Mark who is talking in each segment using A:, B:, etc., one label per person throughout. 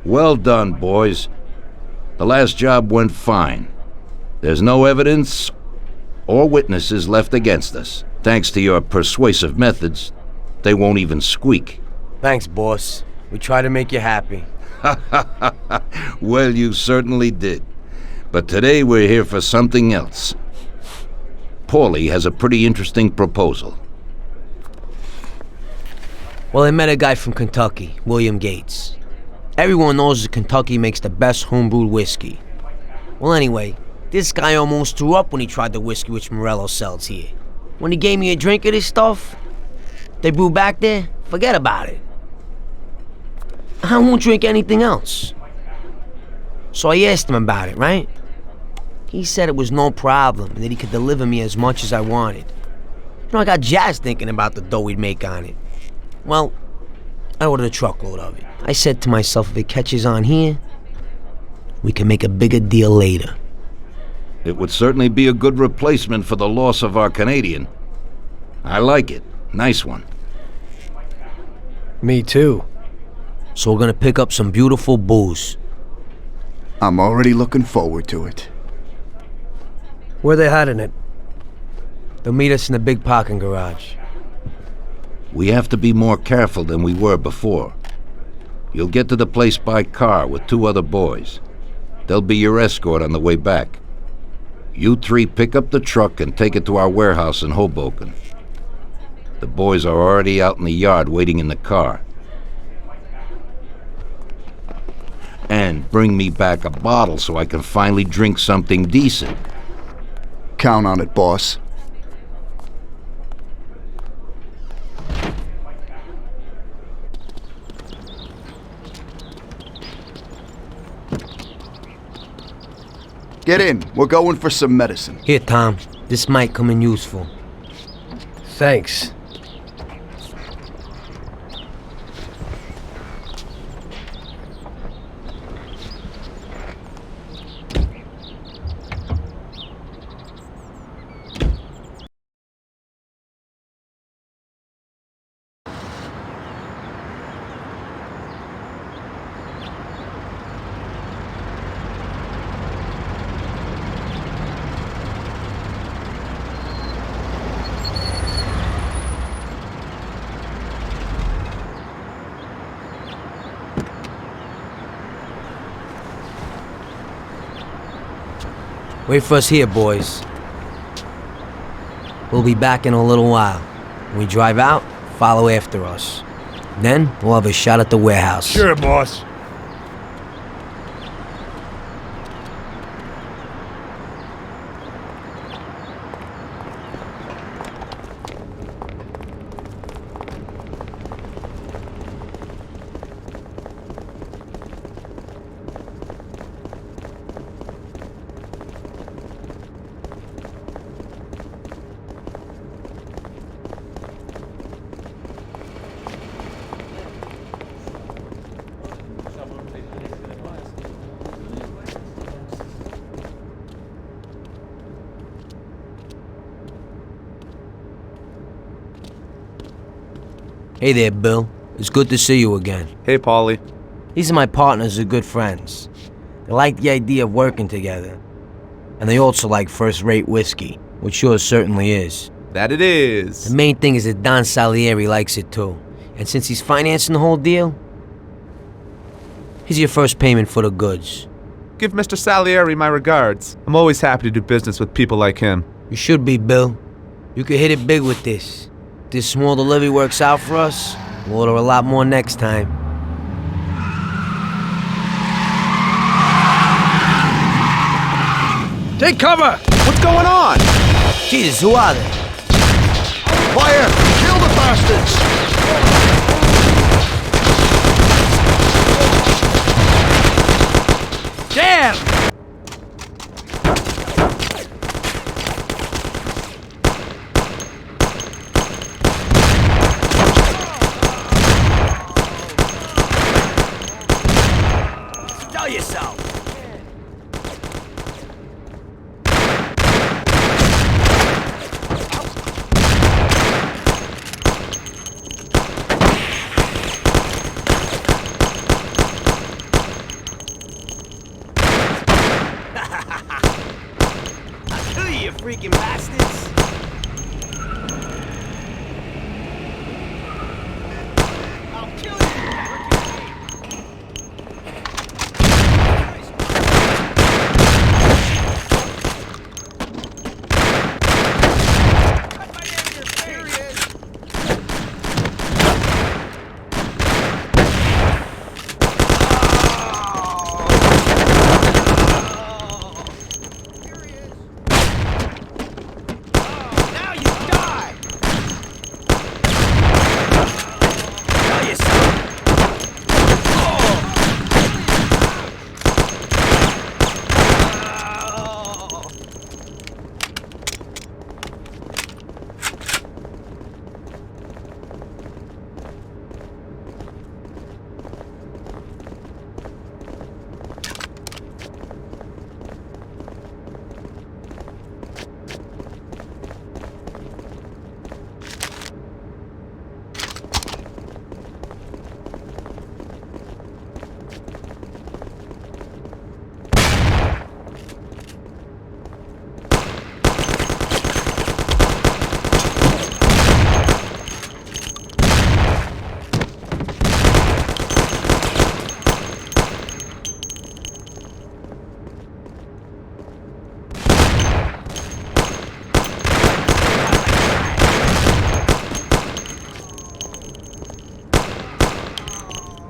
A: Well done, boys. The last job went fine. There's no evidence or witnesses left against us. Thanks to your persuasive methods, they won't even squeak.
B: Thanks, boss. We try to make you happy.
A: Well, you certainly did. But today we're here for something else. Paulie has a pretty interesting proposal.
B: Well, I met a guy from Kentucky, William Gates. Everyone knows that Kentucky makes the best homebrewed whiskey. Well, anyway, this guy almost threw up when he tried the whiskey which Morello sells here. When he gave me a drink of this stuff they brew back there, forget about it. I won't drink anything else. So I asked him about it, right? He said it was no problem and that he could deliver me as much as I wanted. I got jazzed thinking about the dough we'd make on it. Well, I ordered a truckload of it. I said to myself, if it catches on here, we can make a bigger deal later.
A: It would certainly be a good replacement for the loss of our Canadian. I like it. Nice one.
C: Me too.
B: So we're gonna pick up some beautiful booze.
D: I'm already looking forward to it.
C: Where they hiding it?
B: They'll meet us in the big parking garage.
A: We have to be more careful than we were before. You'll get to the place by car with 2 other boys. They'll be your escort on the way back. You 3 pick up the truck and take it to our warehouse in Hoboken. The boys are already out in the yard waiting in the car. And bring me back a bottle so I can finally drink something decent.
D: Count on it, boss. Get in. We're going for some medicine.
B: Here, Tom. This might come in useful.
C: Thanks.
B: Wait for us here, boys. We'll be back in a little while. When we drive out, follow after us. Then, we'll have a shot at the warehouse.
E: Sure, boss.
B: Hey there, Bill. It's good to see you again.
E: Hey, Paulie.
B: These are my partners who are good friends. They like the idea of working together. And they also like first-rate whiskey, which yours certainly is.
E: That it is.
B: The main thing is that Don Salieri likes it too. And since he's financing the whole deal, here's your first payment for the goods.
E: Give Mr. Salieri my regards. I'm always happy to do business with people like him.
B: You should be, Bill. You could hit it big with this. If this small delivery works out for us, we'll order a lot more next time.
C: Take cover!
E: What's going on?
B: Jesus, who are they?
D: Fire! Kill the bastards!
C: Damn!
B: Tell yourself. you freaking bastards! I'll kill you!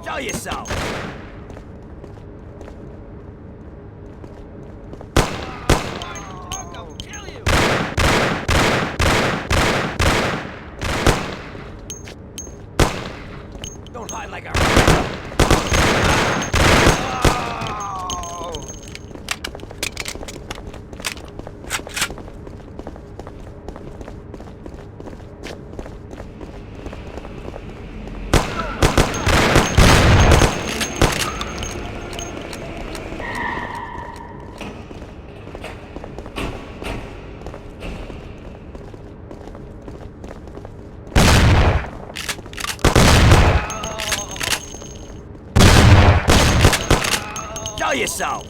B: Show yourself! I'll kill you! Don't hide like a... Show yourself!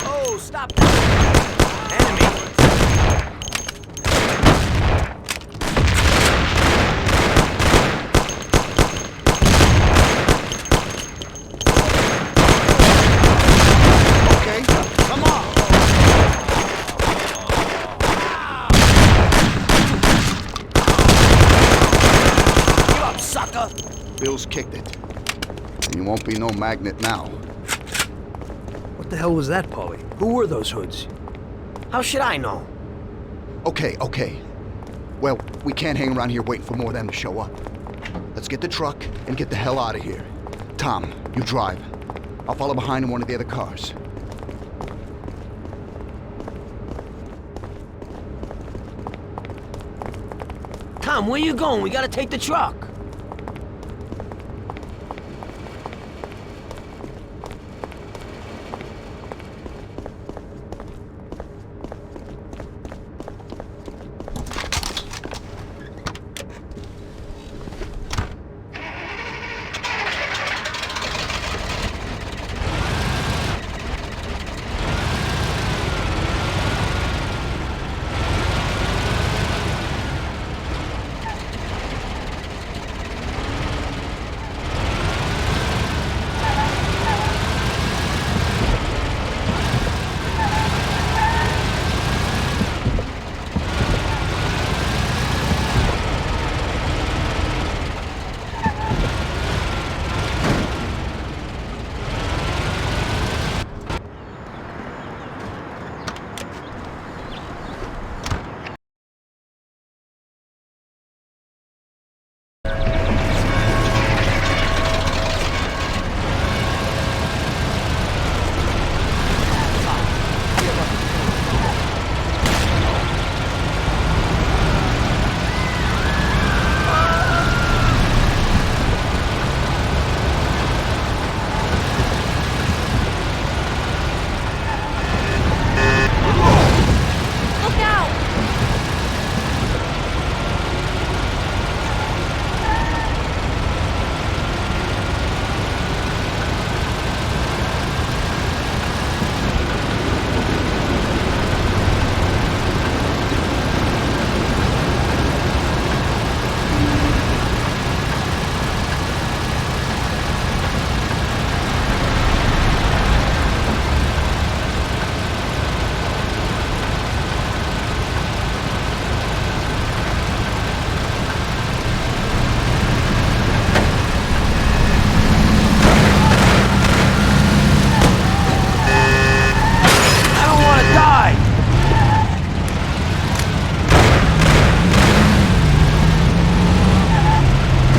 B: Oh, stop that! Enemy!
D: Okay, come on.
B: Give up, sucker!
D: Bill's kicked it. And you won't be no magnet now.
C: What the hell was that, Paulie? Who were those hoods?
B: How should I know?
D: Okay, okay. Well, we can't hang around here waiting for more of them to show up. Let's get the truck and get the hell out of here. Tom, you drive. I'll follow behind in one of the other cars.
B: Tom, where you going? We gotta take the truck.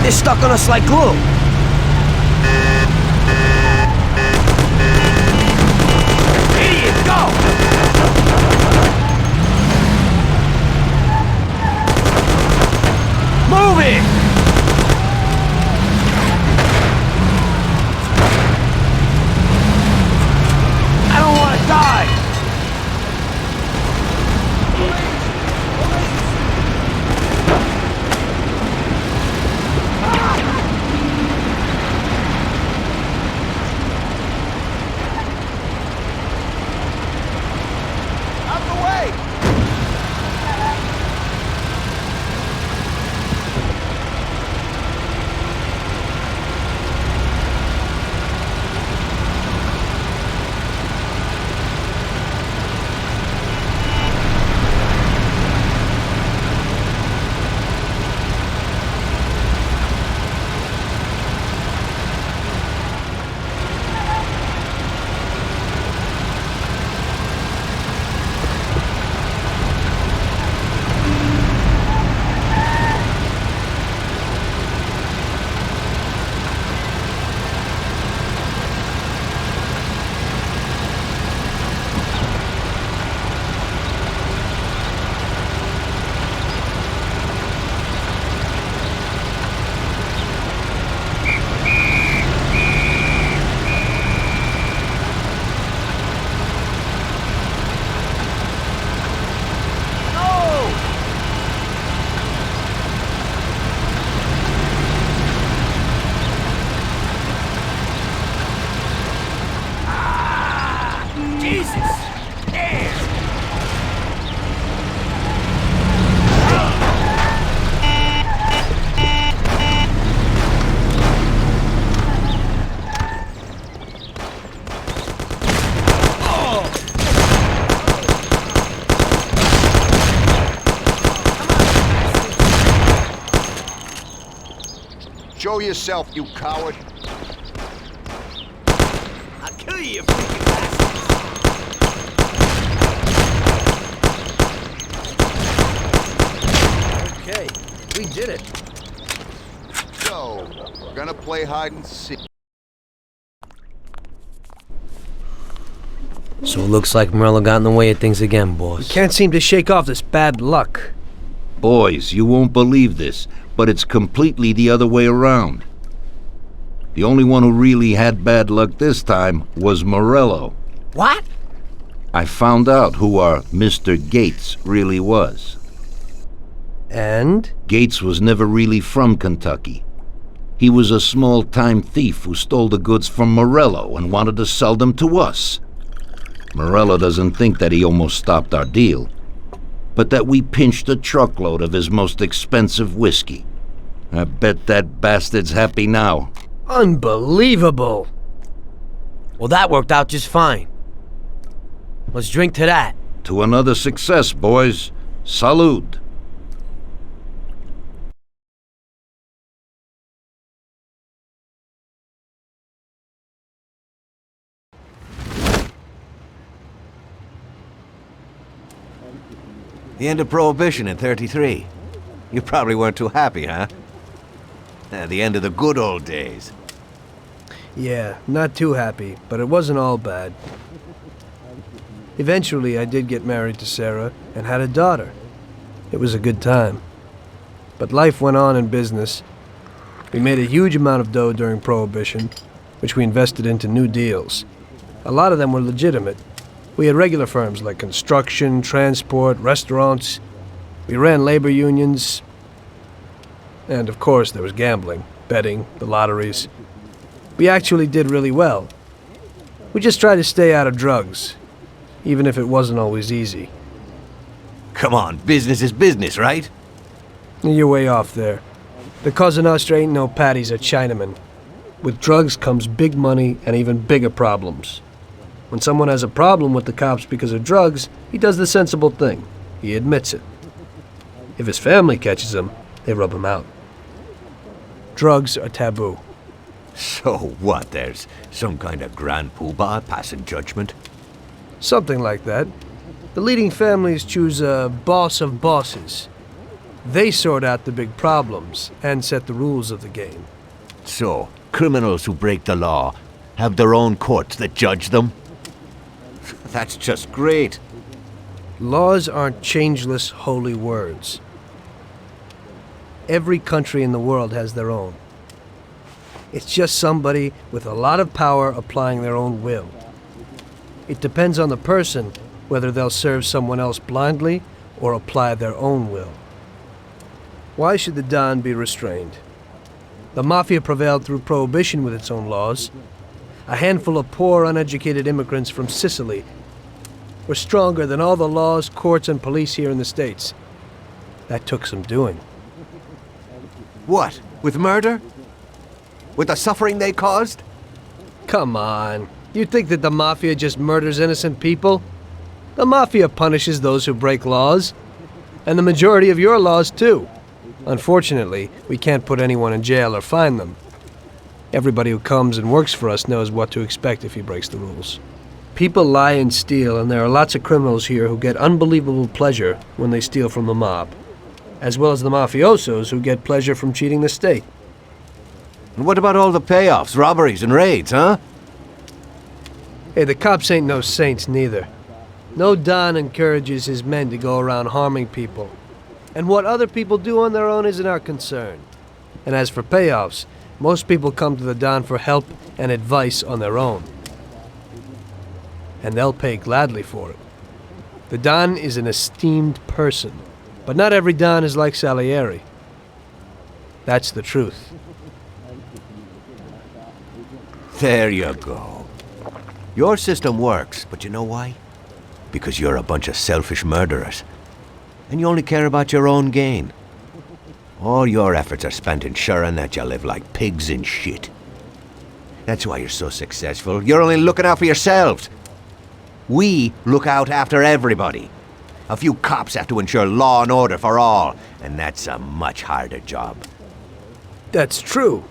B: They're stuck on us like glue. Idiot, go! Move it! I don't want to die!
D: Out the way! Show yourself, you coward.
B: I'll kill you, you freaking bastards!
C: Okay, we did it.
D: So, we're gonna play hide and seek.
B: So it looks like Morello got in the way of things again, boss.
C: Can't seem to shake off this bad luck.
A: Boys, you won't believe this, but it's completely the other way around. The only one who really had bad luck this time was Morello.
B: What?
A: I found out who our Mr. Gates really was.
C: And?
A: Gates was never really from Kentucky. He was a small-time thief who stole the goods from Morello and wanted to sell them to us. Morello doesn't think that he almost stopped our deal, but that we pinched a truckload of his most expensive whiskey. I bet that bastard's happy now.
C: Unbelievable!
B: Well, that worked out just fine. Let's drink to that.
A: To another success, boys. Salud.
F: The end of Prohibition in '33. You probably weren't too happy, huh? The end of the good old days.
C: Yeah, not too happy, but it wasn't all bad. Eventually, I did get married to Sarah and had a daughter. It was a good time. But life went on in business. We made a huge amount of dough during Prohibition, which we invested into new deals. A lot of them were legitimate. We had regular firms like construction, transport, restaurants. We ran labor unions. And of course, there was gambling, betting, the lotteries. We actually did really well. We just tried to stay out of drugs, even if it wasn't always easy.
F: Come on, business is business, right?
C: You're way off there. The Cosa Nostra ain't no Paddies or Chinamen. With drugs comes big money and even bigger problems. When someone has a problem with the cops because of drugs, he does the sensible thing. He admits it. If his family catches him, they rub him out. Drugs are taboo.
F: So what, there's some kind of grand poobah passing judgment?
C: Something like that. The leading families choose a boss of bosses. They sort out the big problems and set the rules of the game.
F: So, criminals who break the law have their own courts that judge them? That's just great.
C: Laws aren't changeless holy words. Every country in the world has their own. It's just somebody with a lot of power applying their own will. It depends on the person whether they'll serve someone else blindly or apply their own will. Why should the Don be restrained? The Mafia prevailed through Prohibition with its own laws. A handful of poor, uneducated immigrants from Sicily were stronger than all the laws, courts, and police here in the States. That took some doing.
F: What? With murder? With the suffering they caused?
C: Come on. You think that the Mafia just murders innocent people? The Mafia punishes those who break laws. And the majority of your laws, too. Unfortunately, we can't put anyone in jail or fine them. Everybody who comes and works for us knows what to expect if he breaks the rules. People lie and steal, and there are lots of criminals here who get unbelievable pleasure when they steal from the mob, as well as the mafiosos who get pleasure from cheating the state.
F: And what about all the payoffs, robberies, and raids, huh?
C: Hey, the cops ain't no saints neither. No Don encourages his men to go around harming people. And what other people do on their own isn't our concern. And as for payoffs, most people come to the Don for help and advice on their own. And they'll pay gladly for it. The Don is an esteemed person, but not every Don is like Salieri. That's the truth.
F: There you go. Your system works, but you know why? Because you're a bunch of selfish murderers. And you only care about your own gain. All your efforts are spent ensuring that you live like pigs in shit. That's why you're so successful. You're only looking out for yourselves. We look out after everybody. A few cops have to ensure law and order for all, and that's a much harder job.
C: That's true.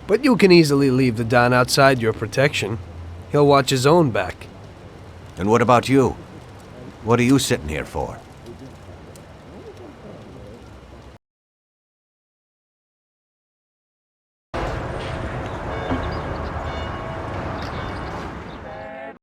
C: But you can easily leave the Don outside your protection. He'll watch his own back.
F: And what about you? What are you sitting here for?